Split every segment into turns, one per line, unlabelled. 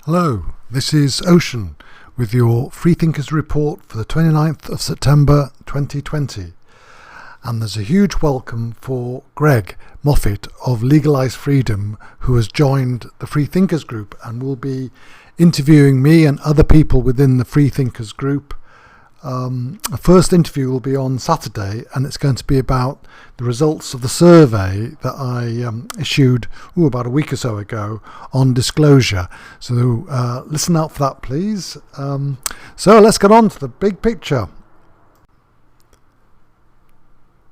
Hello, this is Ocean with your Freethinkers report for the 29th of September 2020. And there's a huge welcome for Greg Moffat of Legalise Freedom, who has joined the Freethinkers group and will be interviewing me and other people within the Freethinkers group. The first interview will be on Saturday, and it's going to be about the results of the survey that I issued about a week or so ago on disclosure. So listen out for that, please. So let's get on to the big picture.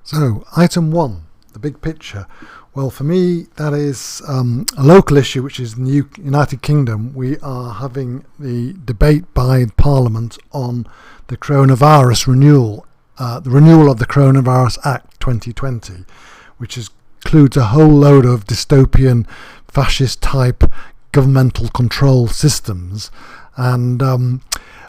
So item 1, the big picture. Well, for me, that is a local issue, which is in the United Kingdom. We are having the debate by Parliament on the coronavirus renewal, the renewal of the Coronavirus Act 2020, which includes a whole load of dystopian, fascist-type governmental control systems. And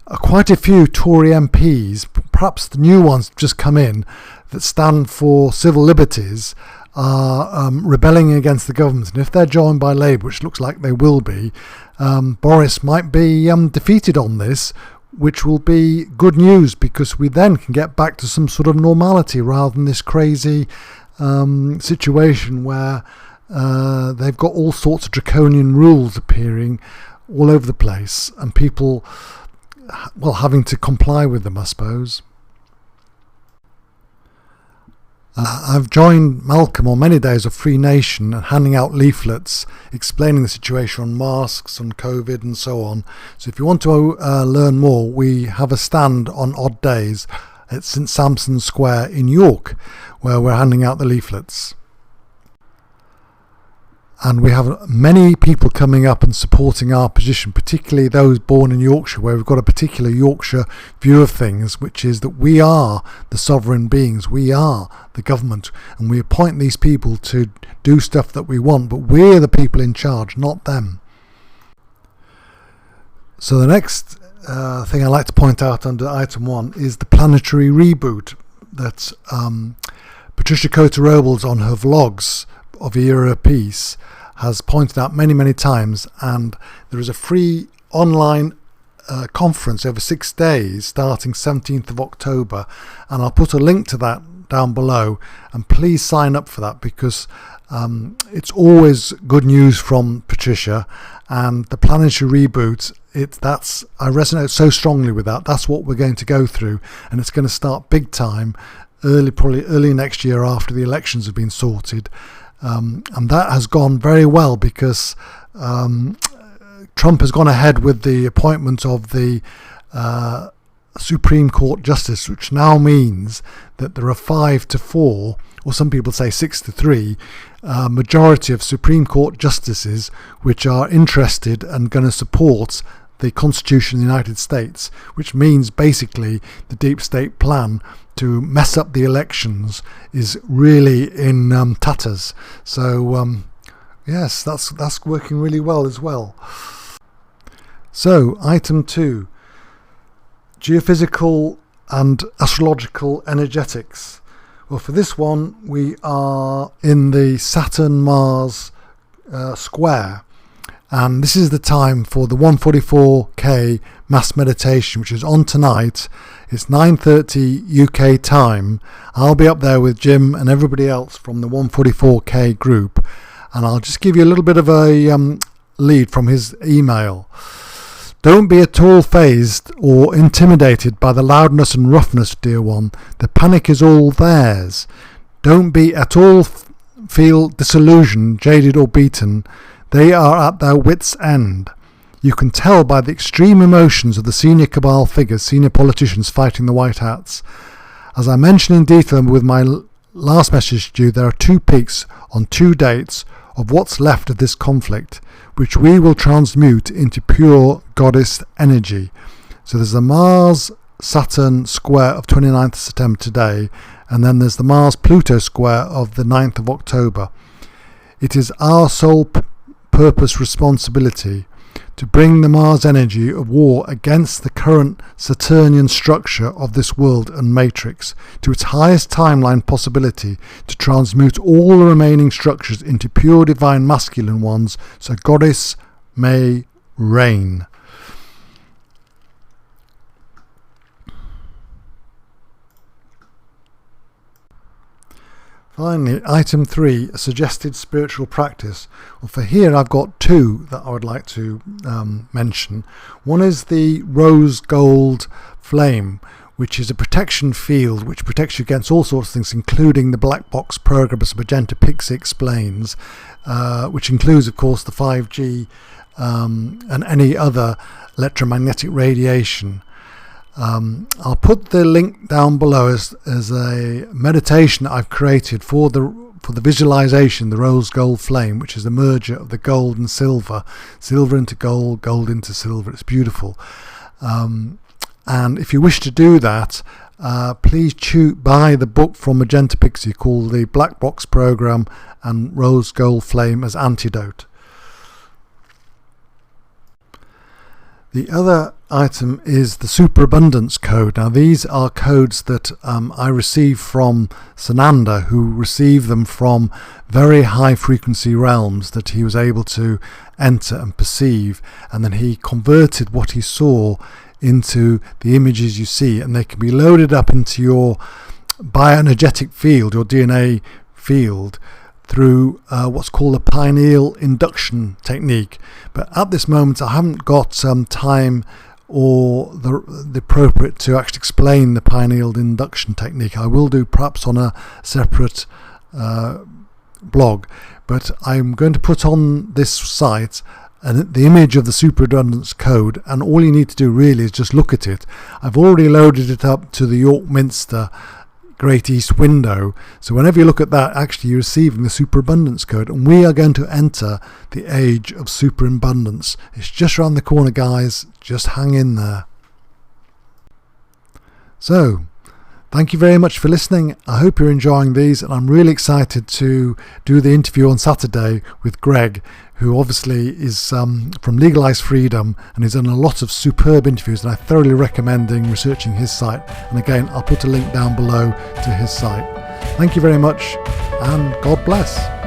quite a few Tory MPs, perhaps the new ones just come in, that stand for civil liberties, are rebelling against the government. And if they're joined by Labour, which looks like they will be, Boris might be defeated on this, which will be good news, because we then can get back to some sort of normality rather than this crazy situation where they've got all sorts of draconian rules appearing all over the place and people, well, having to comply with them, I suppose. I've joined Malcolm on many days of Free Nation and handing out leaflets explaining the situation on masks, on COVID and so on. So if you want to learn more, we have a stand on odd days at St Sampson's Square in York, where we're handing out the leaflets. And we have many people coming up and supporting our position, particularly those born in Yorkshire, where we've got a particular Yorkshire view of things, which is that we are the sovereign beings, we are the government, and we appoint these people to do stuff that we want, but we're the people in charge, not them. So the next thing I'd like to point out under item 1 is the Planetary Reboot that Patricia Cotter-Robles on her vlogs of Era of Peace has pointed out many times, and there is a free online conference over 6 days starting 17th of October, and I'll put a link to that down below, and please sign up for that, because it's always good news from Patricia. And the Planetary Reboot, I resonate so strongly with that. That's what we're going to go through, and it's going to start big time probably early next year after the elections have been sorted. And that has gone very well, because Trump has gone ahead with the appointment of the Supreme Court Justice, which now means that there are 5-4, or some people say 6-3, majority of Supreme Court Justices which are interested and going to support the Constitution of the United States, which means basically the deep state plan to mess up the elections is really in tatters. So yes, that's working really well as well. So item 2, geophysical and astrological energetics. Well, for this one we are in the Saturn-Mars square, and this is the time for the 144K mass meditation, which is on tonight. It's 9:30 UK time. I'll be up there with Jim and everybody else from the 144K group, and I'll just give you a little bit of a lead from his email. Don't be at all fazed or intimidated by the loudness and roughness, dear one. The panic is all theirs. Don't be at all feel disillusioned, jaded or beaten. They are at their wits' end. You can tell by the extreme emotions of the senior cabal figures, senior politicians fighting the white hats. As I mentioned in detail with my last message to you, there are 2 peaks on 2 dates of what's left of this conflict, which we will transmute into pure goddess energy. So there's the Mars-Saturn square of 29th of September today, and then there's the Mars-Pluto square of the 9th of October. It is our sole purpose responsibility to bring the Mars energy of war against the current Saturnian structure of this world and matrix to its highest timeline possibility, to transmute all the remaining structures into pure divine masculine ones, so Goddess may rain. Finally, item 3, a suggested spiritual practice. Well, for here I've got 2 that I would like to mention. One is the rose gold flame, which is a protection field which protects you against all sorts of things, including the black box program, as Magenta Pixie explains, which includes, of course, the 5G and any other electromagnetic radiation. I'll put the link down below as a meditation that I've created for the visualization, the rose gold flame, which is the merger of the gold and silver into gold, gold into silver. It's beautiful. And if you wish to do that, please buy the book from Magenta Pixie called The Black Box Program and Rose Gold Flame as Antidote. The other item is the Superabundance code. Now these are codes that I received from Sananda, who received them from very high frequency realms that he was able to enter and perceive, and then he converted what he saw into the images you see, and they can be loaded up into your bioenergetic field, your DNA field, through what's called a pineal induction technique. But at this moment I haven't got time or the appropriate to actually explain the pineal induction technique. I will do perhaps on a separate blog, but I'm going to put on this site the image of the Superabundance code, and all you need to do really is just look at it. I've already loaded it up to the York Minster Great East window, so whenever you look at that, actually you're receiving the Superabundance code, and we are going to enter the age of superabundance. It's just around the corner, guys. Just hang in there. So thank you very much for listening. I hope you're enjoying these, and I'm really excited to do the interview on Saturday with Greg, who obviously is from Legalise Freedom and has done a lot of superb interviews, and I thoroughly recommend researching his site. And again, I'll put a link down below to his site. Thank you very much, and God bless.